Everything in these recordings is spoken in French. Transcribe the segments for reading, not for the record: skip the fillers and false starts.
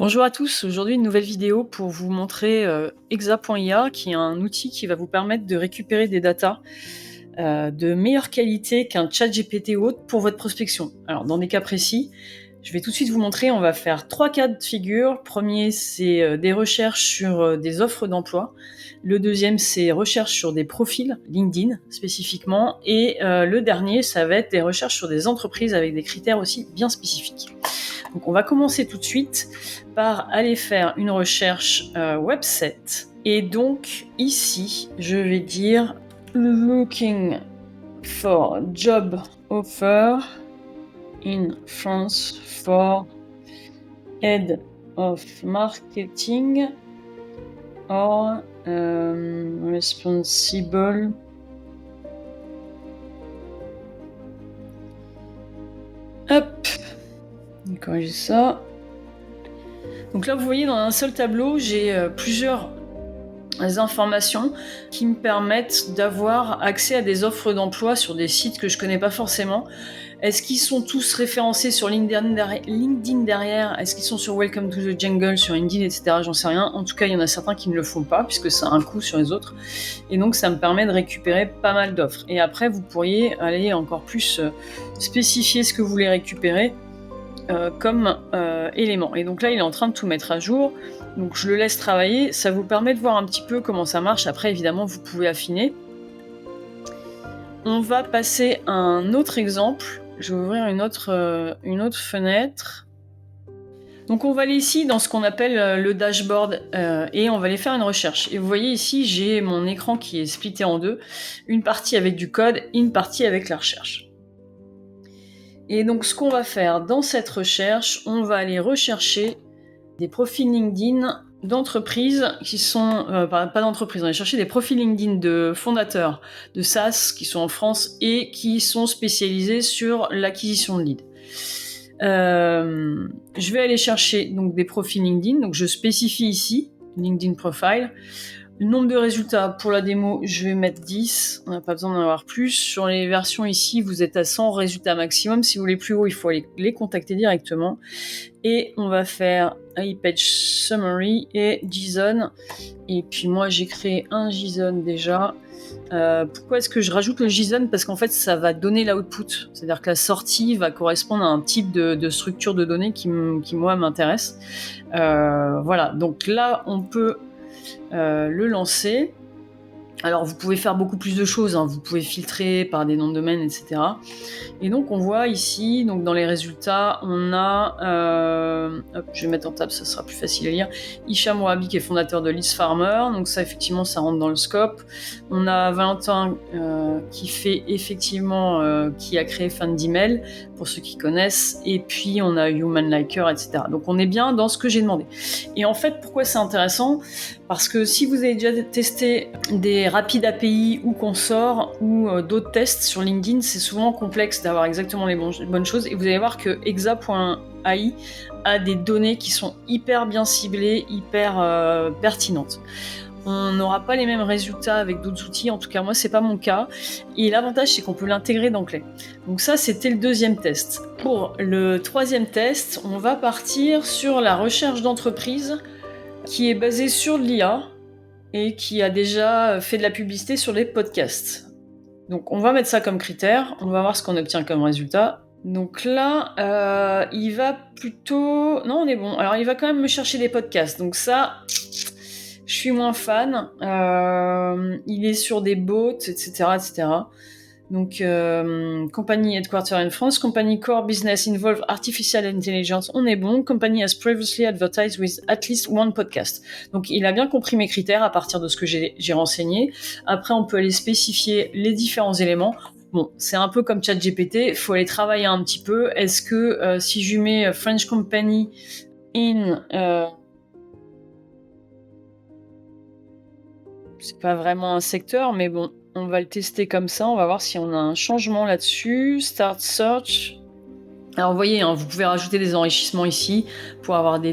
Bonjour à tous, aujourd'hui une nouvelle vidéo pour vous montrer Exa.ia qui est un outil qui va vous permettre de récupérer des datas de meilleure qualité qu'un chat GPT ou autre pour votre prospection. Alors dans des cas précis, je vais tout de suite vous montrer, on va faire 3 cas de figure. Premier, c'est des recherches sur des offres d'emploi. Le deuxième, c'est recherches sur des profils LinkedIn spécifiquement. Et le dernier, ça va être des recherches sur des entreprises avec des critères aussi bien spécifiques. Donc on va commencer tout de suite par aller faire une recherche website. Et donc ici, je vais dire looking for job offer in France for head of marketing or responsible. Hop, on va corriger ça. Donc là, vous voyez, dans un seul tableau, j'ai plusieurs informations qui me permettent d'avoir accès à des offres d'emploi sur des sites que je connais pas forcément. Est-ce qu'ils sont tous référencés sur LinkedIn derrière? Est-ce qu'ils sont sur Welcome to the Jungle, sur Indeed, etc. J'en sais rien. En tout cas, il y en a certains qui ne le font pas, puisque ça a un coût sur les autres. Et donc, ça me permet de récupérer pas mal d'offres. Et après, vous pourriez aller encore plus spécifier ce que vous voulez récupérer comme élément. Et donc là, il est en train de tout mettre à jour. Donc je le laisse travailler. Ça vous permet de voir un petit peu comment ça marche. Après, évidemment, vous pouvez affiner. On va passer à un autre exemple. Je vais ouvrir une autre fenêtre. Donc on va aller ici dans ce qu'on appelle le dashboard et on va aller faire une recherche. Et vous voyez ici, j'ai mon écran qui est splitté en deux. Une partie avec du code et une partie avec la recherche. Et donc ce qu'on va faire dans cette recherche, on va aller rechercher des profils LinkedIn d'entreprises qui sont... pas d'entreprises, on va chercher des profils LinkedIn de fondateurs de SaaS qui sont en France et qui sont spécialisés sur l'acquisition de leads. Je vais aller chercher donc des profils LinkedIn, donc je spécifie ici LinkedIn Profile. Le nombre de résultats pour la démo, je vais mettre 10, on n'a pas besoin d'en avoir plus. Sur les versions ici, vous êtes à 100 résultats maximum. Si vous voulez plus haut, il faut aller les contacter directement. Et on va faire iPage Summary et JSON. Et puis moi, j'ai créé un JSON déjà. Pourquoi est-ce que je rajoute le JSON? Parce qu'en fait, ça va donner l'output. C'est-à-dire que la sortie va correspondre à un type de structure de données qui moi, m'intéresse. Voilà, donc là, on peut le lancer. Alors vous pouvez faire beaucoup plus de choses, hein. Vous pouvez filtrer par des noms de domaine, etc. Et donc on voit ici, donc dans les résultats, on a, je vais mettre en table, ça sera plus facile à lire, Hicham Ouabi qui est fondateur de Leads Farmer, donc ça effectivement ça rentre dans le scope. On a Valentin qui fait effectivement, qui a créé Fan d'email, pour ceux qui connaissent, et puis on a Human Liker, etc. Donc on est bien dans ce que j'ai demandé. Et en fait, pourquoi c'est intéressant? Parce que si vous avez déjà testé des rapides API ou Consort ou d'autres tests sur LinkedIn, c'est souvent complexe d'avoir exactement les bonnes choses. Et vous allez voir que Exa.ai a des données qui sont hyper bien ciblées, hyper pertinentes. On n'aura pas les mêmes résultats avec d'autres outils, en tout cas moi c'est pas mon cas. Et l'avantage c'est qu'on peut l'intégrer d'emblée. Donc ça c'était le deuxième test. Pour le troisième test, on va partir sur la recherche d'entreprise qui est basée sur l'IA et qui a déjà fait de la publicité sur les podcasts. Donc on va mettre ça comme critère, on va voir ce qu'on obtient comme résultat. Donc là, il va plutôt... Non, on est bon. Alors il va quand même me chercher des podcasts. Donc ça, je suis moins fan. Il est sur des bots, etc. etc. Donc, company headquarter in France, company core business involve artificial intelligence, on est bon. Company has previously advertised with at least one podcast. Donc, il a bien compris mes critères à partir de ce que j'ai renseigné. Après, on peut aller spécifier les différents éléments. Bon, c'est un peu comme ChatGPT, il faut aller travailler un petit peu. Est-ce que si je mets French company in... c'est pas vraiment un secteur, mais bon, on va le tester comme ça, on va voir si on a un changement là-dessus. Start search. Alors vous voyez, hein, vous pouvez rajouter des enrichissements ici pour avoir des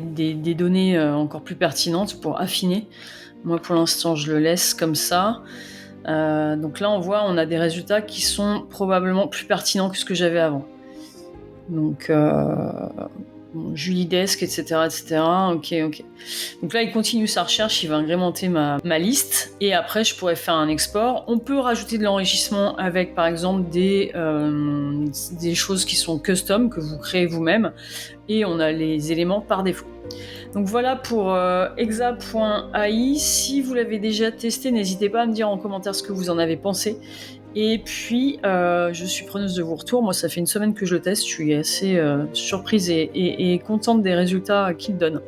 données encore plus pertinentes, pour affiner. Moi pour l'instant je le laisse comme ça. Donc là on voit, on a des résultats qui sont probablement plus pertinents que ce que j'avais avant. Donc bon, Julie Desk, etc., etc. Ok, ok. Donc là, il continue sa recherche, il va agrémenter ma liste, et après, je pourrais faire un export. On peut rajouter de l'enrichissement avec, par exemple, des choses qui sont custom, que vous créez vous-même, et on a les éléments par défaut. Donc voilà pour exa.ai. Si vous l'avez déjà testé, n'hésitez pas à me dire en commentaire ce que vous en avez pensé. Et puis, je suis preneuse de vos retours. Moi, ça fait une semaine que je le teste. Je suis assez surprise et contente des résultats qu'il donne.